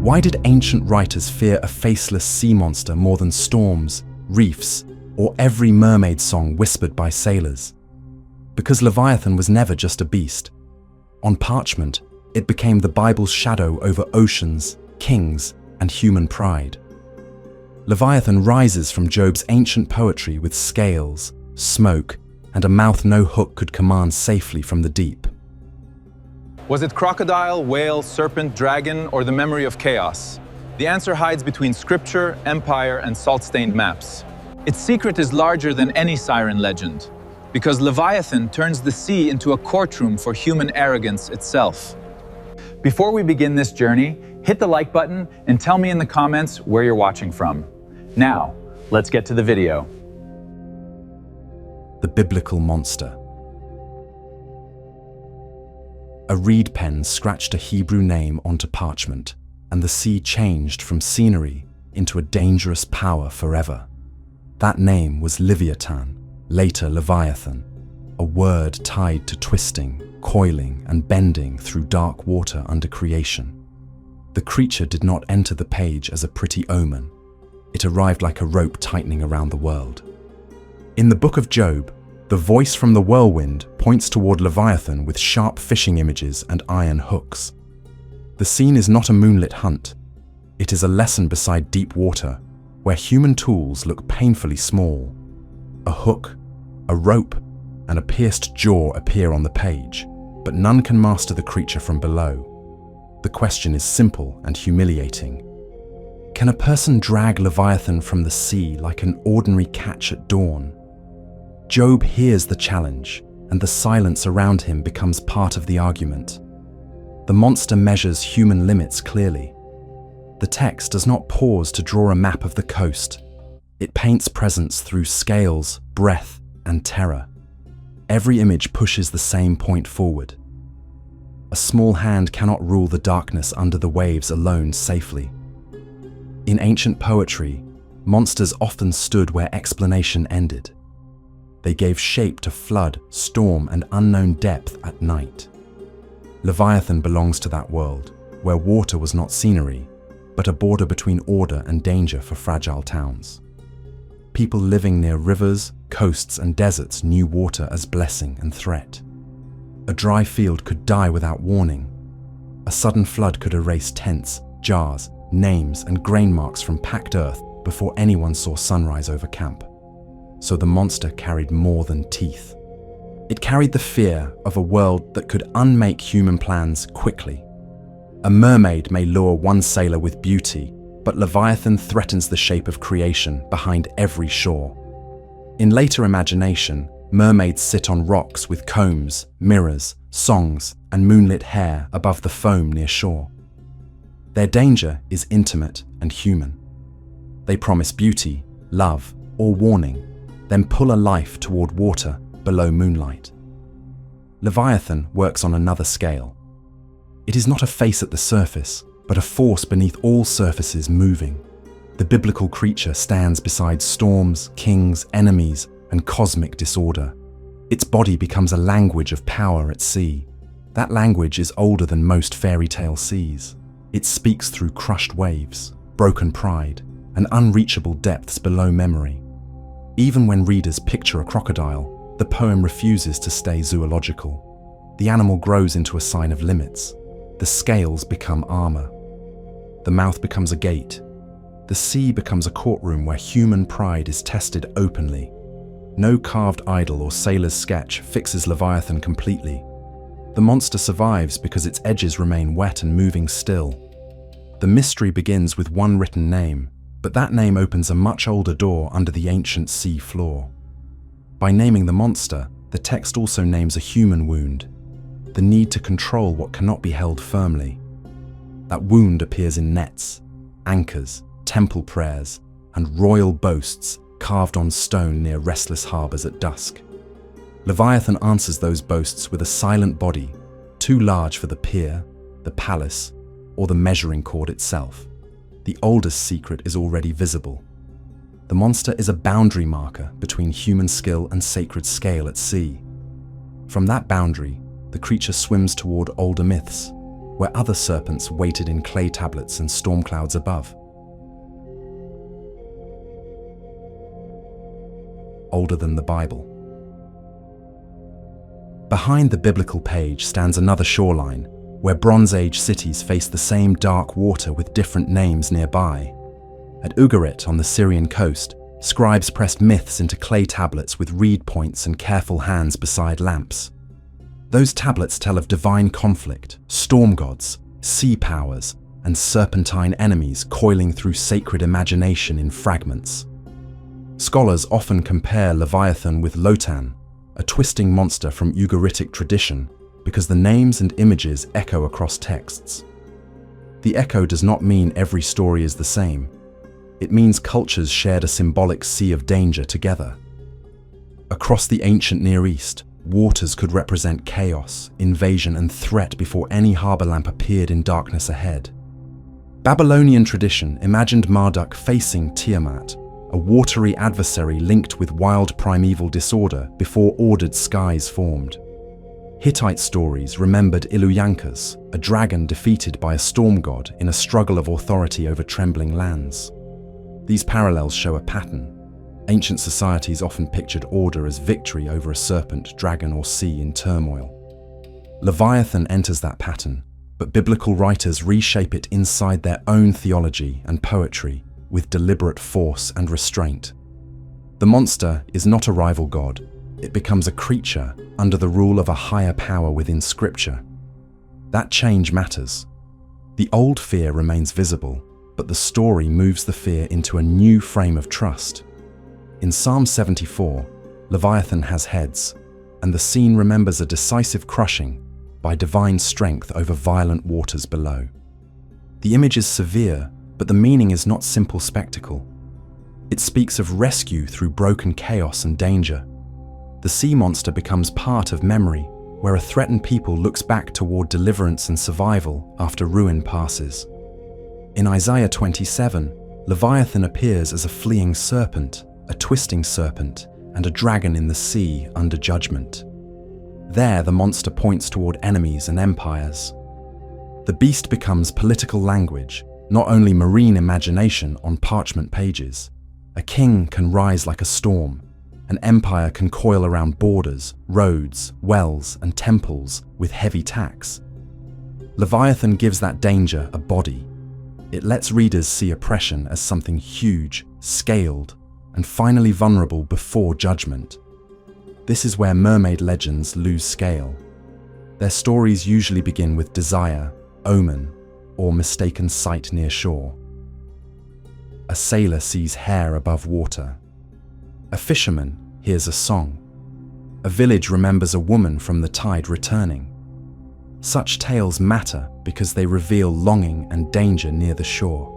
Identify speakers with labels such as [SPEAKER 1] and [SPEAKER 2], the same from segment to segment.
[SPEAKER 1] Why did ancient writers fear a faceless sea monster more than storms, reefs, or every mermaid song whispered by sailors? Because Leviathan was never just a beast. On parchment, it became the Bible's shadow over oceans, kings, and human pride. Leviathan rises from Job's ancient poetry with scales, smoke, and a mouth no hook could command safely from the deep.
[SPEAKER 2] Was it crocodile, whale, serpent, dragon, or the memory of chaos? The answer hides between scripture, empire, and salt-stained maps. Its secret is larger than any siren legend, because Leviathan turns the sea into a courtroom for human arrogance itself. Before we begin this journey, hit the like button and tell me in the comments where you're watching from. Now, let's get to the video.
[SPEAKER 1] The biblical monster. A reed pen scratched a Hebrew name onto parchment, and the sea changed from scenery into a dangerous power forever. That name was Leviathan, later Leviathan, a word tied to twisting, coiling, and bending through dark water under creation. The creature did not enter the page as a pretty omen. It arrived like a rope tightening around the world. In the book of Job, the voice from the whirlwind points toward Leviathan with sharp fishing images and iron hooks. The scene is not a moonlit hunt. It is a lesson beside deep water, where human tools look painfully small. A hook, a rope, and a pierced jaw appear on the page, but none can master the creature from below. The question is simple and humiliating. Can a person drag Leviathan from the sea like an ordinary catch at dawn? Job hears the challenge, and the silence around him becomes part of the argument. The monster measures human limits clearly. The text does not pause to draw a map of the coast. It paints presence through scales, breath, and terror. Every image pushes the same point forward. A small hand cannot rule the darkness under the waves alone safely. In ancient poetry, monsters often stood where explanation ended. They gave shape to flood, storm, and unknown depth at night. Leviathan belongs to that world, where water was not scenery, but a border between order and danger for fragile towns. People living near rivers, coasts, and deserts knew water as blessing and threat. A dry field could die without warning. A sudden flood could erase tents, jars, names, and grain marks from packed earth before anyone saw sunrise over camp. So the monster carried more than teeth. It carried the fear of a world that could unmake human plans quickly. A mermaid may lure one sailor with beauty, but Leviathan threatens the shape of creation behind every shore. In later imagination, mermaids sit on rocks with combs, mirrors, songs, and moonlit hair above the foam near shore. Their danger is intimate and human. They promise beauty, love, or warning, then pull a life toward water below moonlight. Leviathan works on another scale. It is not a face at the surface, but a force beneath all surfaces moving. The biblical creature stands beside storms, kings, enemies, and cosmic disorder. Its body becomes a language of power at sea. That language is older than most fairy tale seas. It speaks through crushed waves, broken pride, and unreachable depths below memory. Even when readers picture a crocodile, the poem refuses to stay zoological. The animal grows into a sign of limits. The scales become armor. The mouth becomes a gate. The sea becomes a courtroom where human pride is tested openly. No carved idol or sailor's sketch fixes Leviathan completely. The monster survives because its edges remain wet and moving still. The mystery begins with one written name, but that name opens a much older door under the ancient sea floor. By naming the monster, the text also names a human wound, the need to control what cannot be held firmly. That wound appears in nets, anchors, temple prayers, and royal boasts carved on stone near restless harbors at dusk. Leviathan answers those boasts with a silent body, too large for the pier, the palace, or the measuring cord itself. The oldest secret is already visible. The monster is a boundary marker between human skill and sacred scale at sea. From that boundary, the creature swims toward older myths, where other serpents waited in clay tablets and storm clouds above. Older than the Bible. Behind the biblical page stands another shoreline, where Bronze Age cities face the same dark water with different names nearby. At Ugarit on the Syrian coast, scribes pressed myths into clay tablets with reed points and careful hands beside lamps. Those tablets tell of divine conflict, storm gods, sea powers, and serpentine enemies coiling through sacred imagination in fragments. Scholars often compare Leviathan with Lotan, a twisting monster from Ugaritic tradition, because the names and images echo across texts. The echo does not mean every story is the same. It means cultures shared a symbolic sea of danger together. Across the ancient Near East, waters could represent chaos, invasion, and threat before any harbor lamp appeared in darkness ahead. Babylonian tradition imagined Marduk facing Tiamat, a watery adversary linked with wild primeval disorder before ordered skies formed. Hittite stories remembered Iluyankas, a dragon defeated by a storm god in a struggle of authority over trembling lands. These parallels show a pattern. Ancient societies often pictured order as victory over a serpent, dragon, or sea in turmoil. Leviathan enters that pattern, but biblical writers reshape it inside their own theology and poetry with deliberate force and restraint. The monster is not a rival god. It becomes a creature under the rule of a higher power within Scripture. That change matters. The old fear remains visible, but the story moves the fear into a new frame of trust. In Psalm 74, Leviathan has heads, and the scene remembers a decisive crushing by divine strength over violent waters below. The image is severe, but the meaning is not simple spectacle. It speaks of rescue through broken chaos and danger. The sea monster becomes part of memory, where a threatened people looks back toward deliverance and survival after ruin passes. In Isaiah 27, Leviathan appears as a fleeing serpent, a twisting serpent, and a dragon in the sea under judgment. There, the monster points toward enemies and empires. The beast becomes political language, not only marine imagination on parchment pages. A king can rise like a storm. An empire can coil around borders, roads, wells, and temples with heavy tax. Leviathan gives that danger a body. It lets readers see oppression as something huge, scaled, and finally vulnerable before judgment. This is where mermaid legends lose scale. Their stories usually begin with desire, omen, or mistaken sight near shore. A sailor sees hair above water. A fisherman hears a song. A village remembers a woman from the tide returning. Such tales matter because they reveal longing and danger near the shore.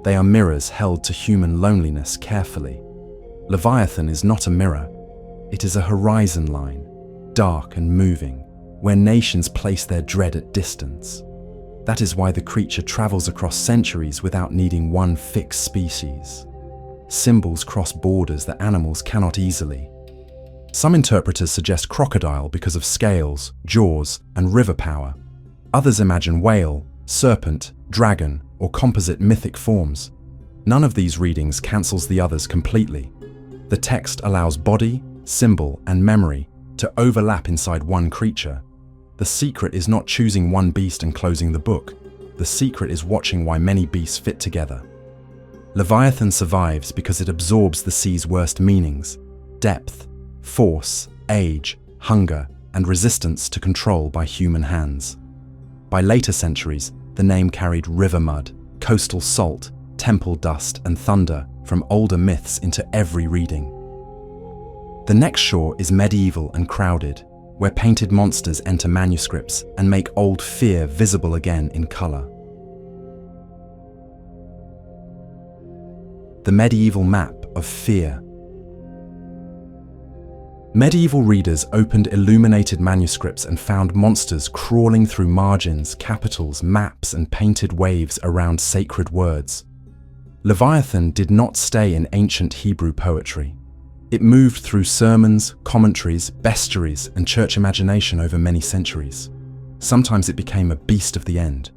[SPEAKER 1] They are mirrors held to human loneliness carefully. Leviathan is not a mirror. It is a horizon line, dark and moving, where nations place their dread at distance. That is why the creature travels across centuries without needing one fixed species. Symbols cross borders that animals cannot easily. Some interpreters suggest crocodile because of scales, jaws, and river power. Others imagine whale, serpent, dragon, or composite mythic forms. None of these readings cancels the others completely. The text allows body, symbol, and memory to overlap inside one creature. The secret is not choosing one beast and closing the book. The secret is watching why many beasts fit together. Leviathan survives because it absorbs the sea's worst meanings: depth, force, age, hunger, and resistance to control by human hands. By later centuries, the name carried river mud, coastal salt, temple dust, and thunder from older myths into every reading. The next shore is medieval and crowded, where painted monsters enter manuscripts and make old fear visible again in color. The medieval map of fear. Medieval readers opened illuminated manuscripts and found monsters crawling through margins, capitals, maps, and painted waves around sacred words. Leviathan did not stay in ancient Hebrew poetry. It moved through sermons, commentaries, bestiaries, and church imagination over many centuries. Sometimes it became a beast of the end.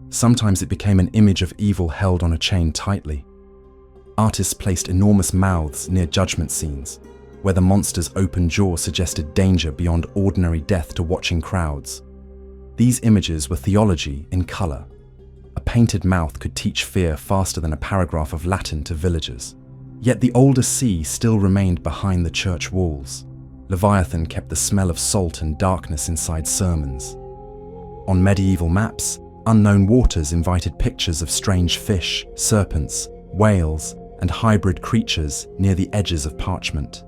[SPEAKER 1] Sometimes it became an image of evil held on a chain tightly. Artists placed enormous mouths near judgment scenes, where the monster's open jaw suggested danger beyond ordinary death to watching crowds. These images were theology in color. A painted mouth could teach fear faster than a paragraph of Latin to villagers. Yet the older sea still remained behind the church walls. Leviathan kept the smell of salt and darkness inside sermons. On medieval maps, unknown waters invited pictures of strange fish, serpents, whales, and hybrid creatures near the edges of parchment.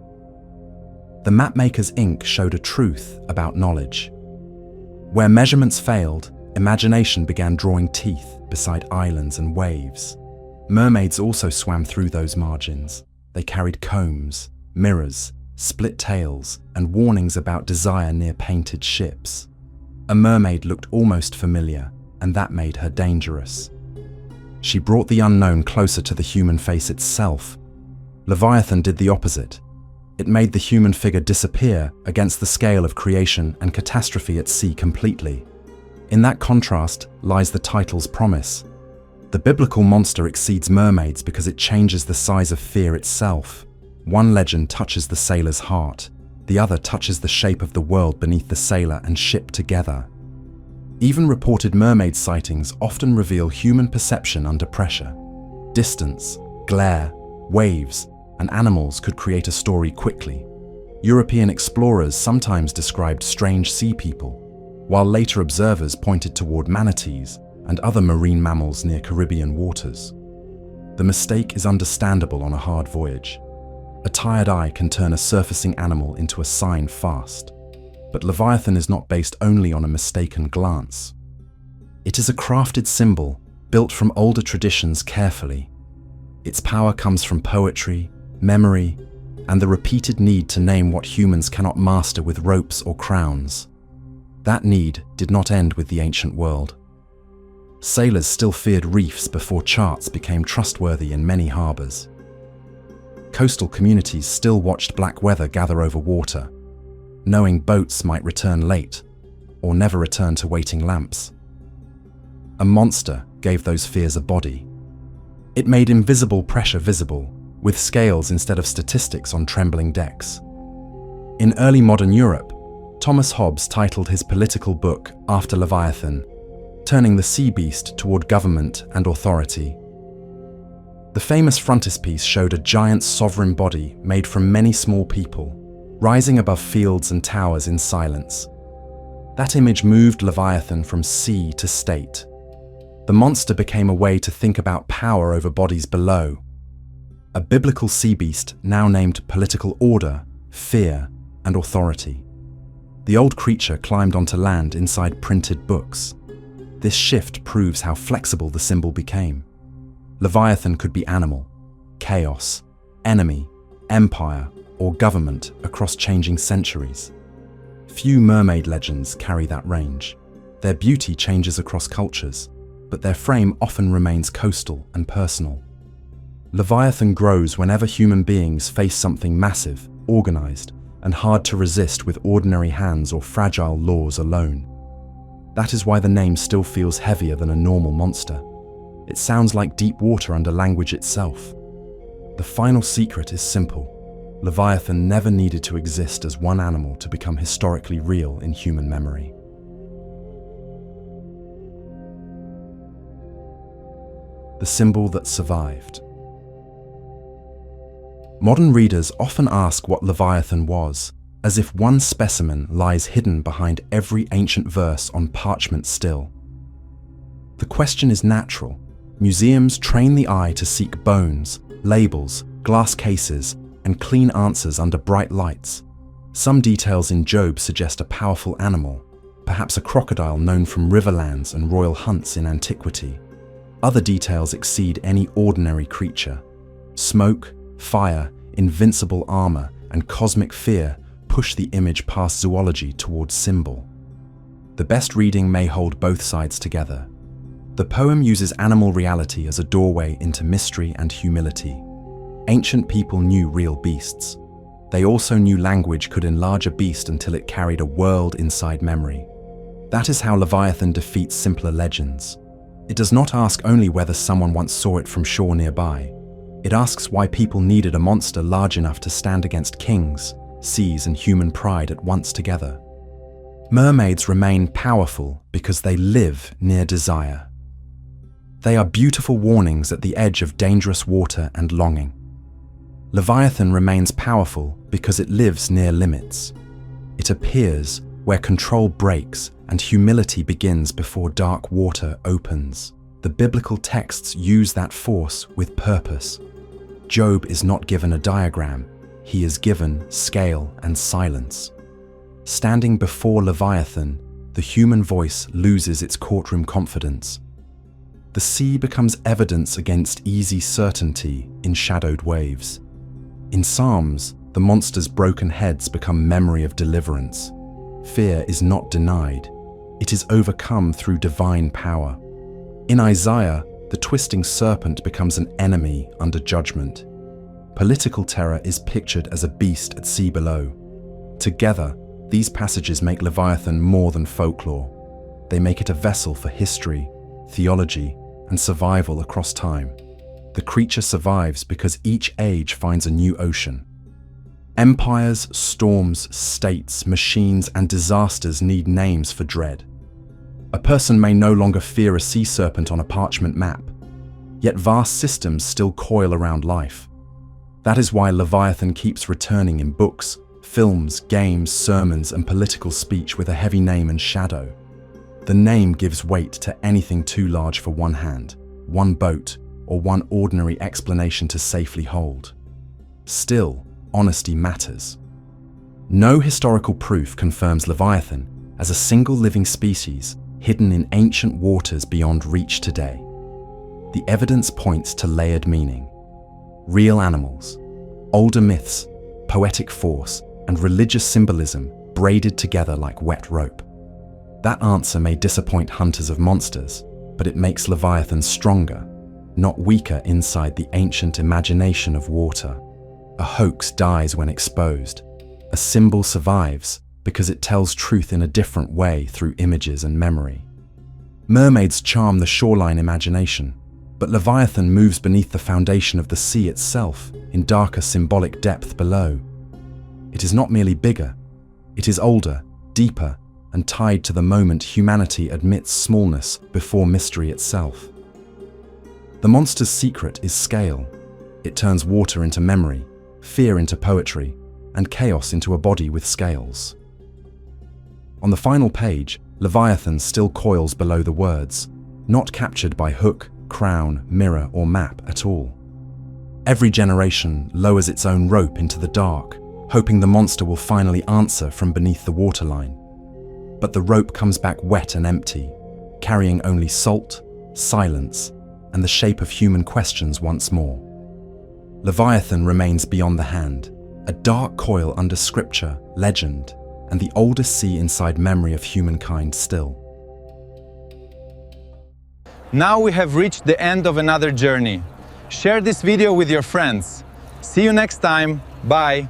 [SPEAKER 1] The mapmaker's ink showed a truth about knowledge. Where measurements failed, imagination began drawing teeth beside islands and waves. Mermaids also swam through those margins. They carried combs, mirrors, split tails, and warnings about desire near painted ships. A mermaid looked almost familiar, and that made her dangerous. She brought the unknown closer to the human face itself. Leviathan did the opposite. It made the human figure disappear against the scale of creation and catastrophe at sea completely. In that contrast lies the title's promise. The biblical monster exceeds mermaids because it changes the size of fear itself. One legend touches the sailor's heart, the other touches the shape of the world beneath the sailor and ship together. Even reported mermaid sightings often reveal human perception under pressure. Distance, glare, waves, and animals could create a story quickly. European explorers sometimes described strange sea people, while later observers pointed toward manatees and other marine mammals near Caribbean waters. The mistake is understandable on a hard voyage. A tired eye can turn a surfacing animal into a sign fast. But Leviathan is not based only on a mistaken glance. It is a crafted symbol, built from older traditions carefully. Its power comes from poetry, memory, and the repeated need to name what humans cannot master with ropes or crowns. That need did not end with the ancient world. Sailors still feared reefs before charts became trustworthy in many harbors. Coastal communities still watched black weather gather over water, knowing boats might return late or never return to waiting lamps. A monster gave those fears a body. It made invisible pressure visible, with scales instead of statistics on trembling decks. In early modern Europe, Thomas Hobbes titled his political book after Leviathan, turning the sea beast toward government and authority. The famous frontispiece showed a giant sovereign body made from many small people, rising above fields and towers in silence. That image moved Leviathan from sea to state. The monster became a way to think about power over bodies below. A biblical sea beast now named political order, fear, and authority. The old creature climbed onto land inside printed books. This shift proves how flexible the symbol became. Leviathan could be animal, chaos, enemy, empire, or government across changing centuries. Few mermaid legends carry that range. Their beauty changes across cultures, but their frame often remains coastal and personal. Leviathan grows whenever human beings face something massive, organized, and hard to resist with ordinary hands or fragile laws alone. That is why the name still feels heavier than a normal monster. It sounds like deep water under language itself. The final secret is simple. Leviathan never needed to exist as one animal to become historically real in human memory. The symbol that survived. Modern readers often ask what Leviathan was, as if one specimen lies hidden behind every ancient verse on parchment still. The question is natural. Museums train the eye to seek bones, labels, glass cases, and clean answers under bright lights. Some details in Job suggest a powerful animal, perhaps a crocodile known from riverlands and royal hunts in antiquity. Other details exceed any ordinary creature. Smoke, fire, invincible armor, and cosmic fear push the image past zoology towards symbol. The best reading may hold both sides together. The poem uses animal reality as a doorway into mystery and humility. Ancient people knew real beasts. They also knew language could enlarge a beast until it carried a world inside memory. That is how Leviathan defeats simpler legends. It does not ask only whether someone once saw it from shore nearby. It asks why people needed a monster large enough to stand against kings, seas, and human pride at once together. Mermaids remain powerful because they live near desire. They are beautiful warnings at the edge of dangerous water and longing. Leviathan remains powerful because it lives near limits. It appears where control breaks and humility begins before dark water opens. The biblical texts use that force with purpose. Job is not given a diagram, he is given scale and silence. Standing before Leviathan, the human voice loses its courtroom confidence. The sea becomes evidence against easy certainty in shadowed waves. In Psalms, the monster's broken heads become memory of deliverance. Fear is not denied, it is overcome through divine power. In Isaiah, the twisting serpent becomes an enemy under judgment. Political terror is pictured as a beast at sea below. Together, these passages make Leviathan more than folklore. They make it a vessel for history, theology, and survival across time. The creature survives because each age finds a new ocean. Empires, storms, states, machines, and disasters need names for dread. A person may no longer fear a sea serpent on a parchment map, yet vast systems still coil around life. That is why Leviathan keeps returning in books, films, games, sermons, and political speech with a heavy name and shadow. The name gives weight to anything too large for one hand, one boat, or one ordinary explanation to safely hold. Still, honesty matters. No historical proof confirms Leviathan as a single living species hidden in ancient waters beyond reach today. The evidence points to layered meaning. Real animals, older myths, poetic force, and religious symbolism braided together like wet rope. That answer may disappoint hunters of monsters, but it makes Leviathan stronger, not weaker inside the ancient imagination of water. A hoax dies when exposed. A symbol survives because it tells truth in a different way through images and memory. Mermaids charm the shoreline imagination, but Leviathan moves beneath the foundation of the sea itself in darker symbolic depth below. It is not merely bigger, it is older, deeper, and tied to the moment humanity admits smallness before mystery itself. The monster's secret is scale. It turns water into memory, fear into poetry, and chaos into a body with scales. On the final page, Leviathan still coils below the words, not captured by hook, crown, mirror, or map at all. Every generation lowers its own rope into the dark, hoping the monster will finally answer from beneath the waterline. But the rope comes back wet and empty, carrying only salt, silence, and the shape of human questions once more. Leviathan remains beyond the hand, a dark coil under scripture, legend, and the oldest sea inside memory of humankind still.
[SPEAKER 2] Now we have reached the end of another journey. Share this video with your friends. See you next time. Bye.